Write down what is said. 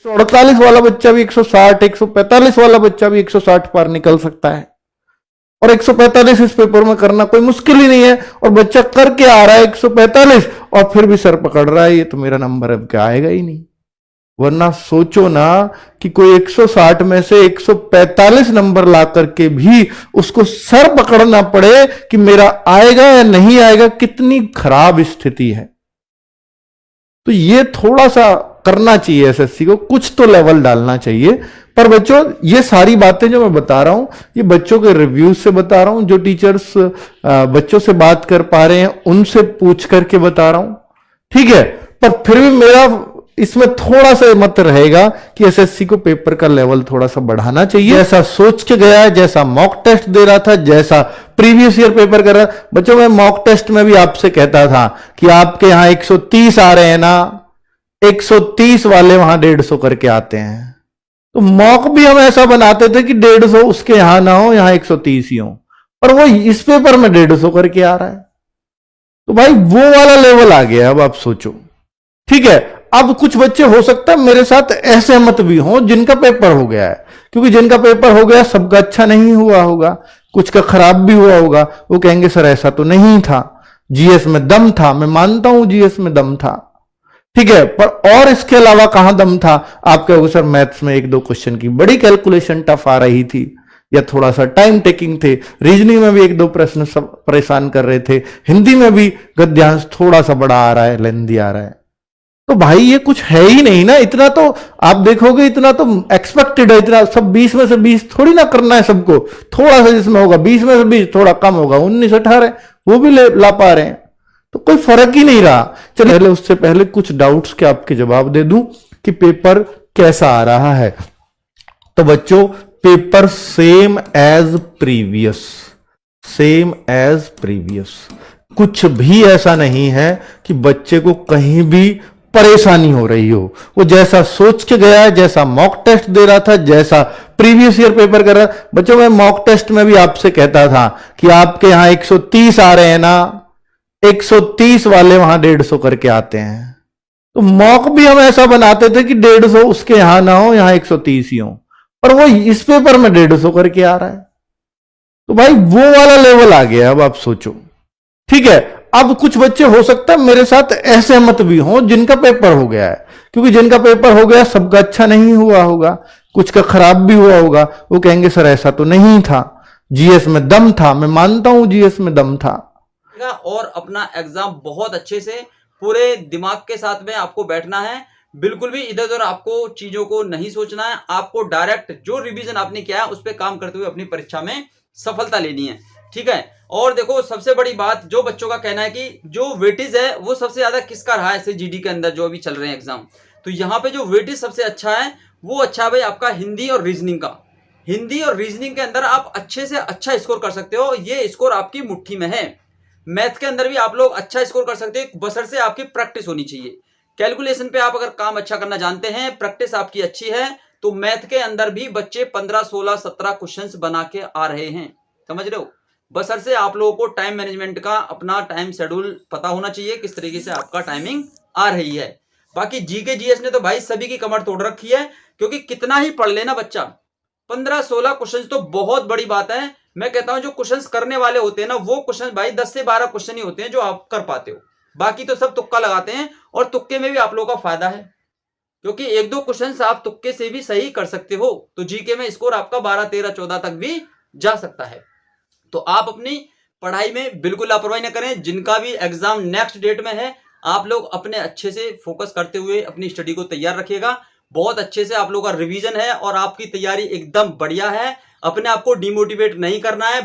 148 वाला बच्चा भी 160, 145 वाला बच्चा भी 160 पार निकल सकता है। और 145 इस पेपर में करना कोई मुश्किल ही नहीं है, और बच्चा करके आ रहा है 145 और फिर भी सर पकड़ रहा है, ये तो मेरा नंबर अब क्या आएगा ही नहीं। वरना सोचो ना कि कोई 160 में से 145 नंबर ला करके भी उसको सर पकड़ना पड़े कि मेरा आएगा या नहीं आएगा, कितनी खराब स्थिति है। तो ये थोड़ा सा करना चाहिए एसएससी को, कुछ तो लेवल डालना चाहिए। पर बच्चों ये सारी बातें जो मैं बता रहा हूं, ये बच्चों के रिव्यूज से बता रहा हूं, जो टीचर्स बच्चों से बात कर पा रहे हैं उनसे पूछ करके बता रहा हूं, ठीक है। पर फिर भी मेरा इसमें थोड़ा सा मत रहेगा कि एसएससी को पेपर का लेवल थोड़ा सा बढ़ाना चाहिए। जैसा सोच के गया है, जैसा मॉक टेस्ट दे रहा था, जैसा प्रीवियस ईयर पेपर कर रहा था। बच्चों मैं मॉक टेस्ट में भी आपसे कहता था कि आपके यहां 130 आ रहे हैं ना, 130 वाले वहां 150 करके आते हैं। तो मॉक भी हम ऐसा बनाते थे कि 150 उसके यहां ना हो, यहां 130 ही हो, और वो इस पेपर में 150 करके आ रहा है। तो भाई वो वाला लेवल आ गया। अब आप सोचो, ठीक है। अब कुछ बच्चे हो सकता है मेरे साथ असहमत भी हों जिनका पेपर हो गया है, क्योंकि जिनका पेपर हो गया सबका अच्छा नहीं हुआ होगा, कुछ का खराब भी हुआ होगा। वो कहेंगे सर ऐसा तो नहीं था, जीएस में दम था। मैं मानता हूं जीएस में दम था, ठीक है, पर और इसके अलावा कहां दम था? आप कहोगे सर मैथ्स में 1-2 क्वेश्चन की बड़ी कैलकुलेशन टफ आ रही थी, या थोड़ा सा टाइम टेकिंग थे, रीजनिंग में भी 1-2 प्रश्न सब परेशान कर रहे थे, हिंदी में भी गद्यांश थोड़ा सा बड़ा आ रहा है, लेंदी आ रहा है। तो भाई ये कुछ है ही नहीं ना, इतना तो आप देखोगे, इतना तो एक्सपेक्टेड है, इतना सब 20 में से 20 थोड़ी ना करना है सबको। थोड़ा सा जिसमें होगा 20 में से 20 थोड़ा कम होगा, 19-18 वो भी ला पा रहे हैं, तो कोई फर्क ही नहीं रहा। चलिए उससे पहले कुछ डाउट्स के आपके जवाब दे दूं कि पेपर कैसा आ रहा है। तो बच्चों paper same as previous, same as previous, कुछ भी ऐसा नहीं है कि बच्चे को कहीं भी परेशानी हो रही हो। वो जैसा सोच के गया है, जैसा मॉक टेस्ट दे रहा था, जैसा प्रीवियस ईयर पेपर कर रहा था। बच्चों मैं मॉक टेस्ट में भी आपसे कहता था कि आपके यहां 130 आ रहे हैं ना, 130 वाले वहां 150 करके आते हैं। तो मॉक भी हम ऐसा बनाते थे कि 150 उसके यहां ना हो, यहां 130 ही हो, और वो इस पेपर में 150 करके आ रहा है। तो भाई वो वाला लेवल आ गया। अब आप सोचो, ठीक है। अब कुछ बच्चे हो सकता है मेरे साथ असहमत भी हों जिनका पेपर हो गया है, क्योंकि जिनका पेपर हो गया सबका अच्छा नहीं हुआ होगा, कुछ का खराब भी हुआ होगा। वो कहेंगे सर ऐसा तो नहीं था, जीएस में दम था। मैं मानता हूं जीएस में दम था, और अपना एग्जाम बहुत अच्छे से पूरे दिमाग के साथ में आपको बैठना है। बिल्कुल भी इधर उधर आपको चीजों को नहीं सोचना है। आपको डायरेक्ट जो रिवीजन आपने किया है उस पर काम करते हुए अपनी परीक्षा में सफलता लेनी है, ठीक है। और देखो सबसे बड़ी बात, जो बच्चों का कहना है कि जो वेटेज है वो सबसे ज्यादा किसका रहा है ऐसे जीडी के अंदर जो अभी चल रहे हैं एग्जाम, तो यहाँ पे जो वेटेज सबसे अच्छा है वो अच्छा है भाई आपका हिंदी और रीजनिंग का। हिंदी और रीजनिंग के अंदर आप अच्छे से अच्छा स्कोर कर सकते हो, ये स्कोर आपकी मुट्ठी में है। मैथ के अंदर भी आप लोग अच्छा स्कोर कर सकते हो, बशर्ते आपकी प्रैक्टिस होनी चाहिए। कैलकुलेशन पे आप अगर काम अच्छा करना जानते हैं, प्रैक्टिस आपकी अच्छी है, तो मैथ के अंदर भी बच्चे 15, 16, 17 क्वेश्चंस बना के आ रहे हैं, समझ रहे हो। बशर्ते आप लोगों को टाइम मैनेजमेंट का अपना टाइम शेड्यूल पता होना चाहिए, किस तरीके से आपका टाइमिंग आ रही है। बाकी जीके जीएस ने तो भाई सभी की कमर तोड़ रखी है, क्योंकि कितना ही पढ़ लेना बच्चा, 15-16 क्वेश्चन तो बहुत बड़ी बात है। मैं कहता हूं जो क्वेश्चंस करने वाले होते हैं ना, वो क्वेश्चन भाई 10 से 12 क्वेश्चन ही होते हैं जो आप कर पाते हो, बाकी तो सब तुक्का लगाते हैं। और तुक्के में भी आप लोगों का फायदा है, क्योंकि 1-2 क्वेश्चंस आप तुक्के से भी सही कर सकते हो, तो जीके में स्कोर आपका 12, 13, 14 तक भी जा सकता है। तो आप अपनी पढ़ाई में बिल्कुल लापरवाही न करें। जिनका भी एग्जाम नेक्स्ट डेट में है, आप लोग अपने अच्छे से फोकस करते हुए अपनी स्टडी को तैयार रखिएगा। बहुत अच्छे से आप लोगों का रिवीजन है और आपकी तैयारी एकदम बढ़िया है। अपने आप को डिमोटिवेट नहीं करना है।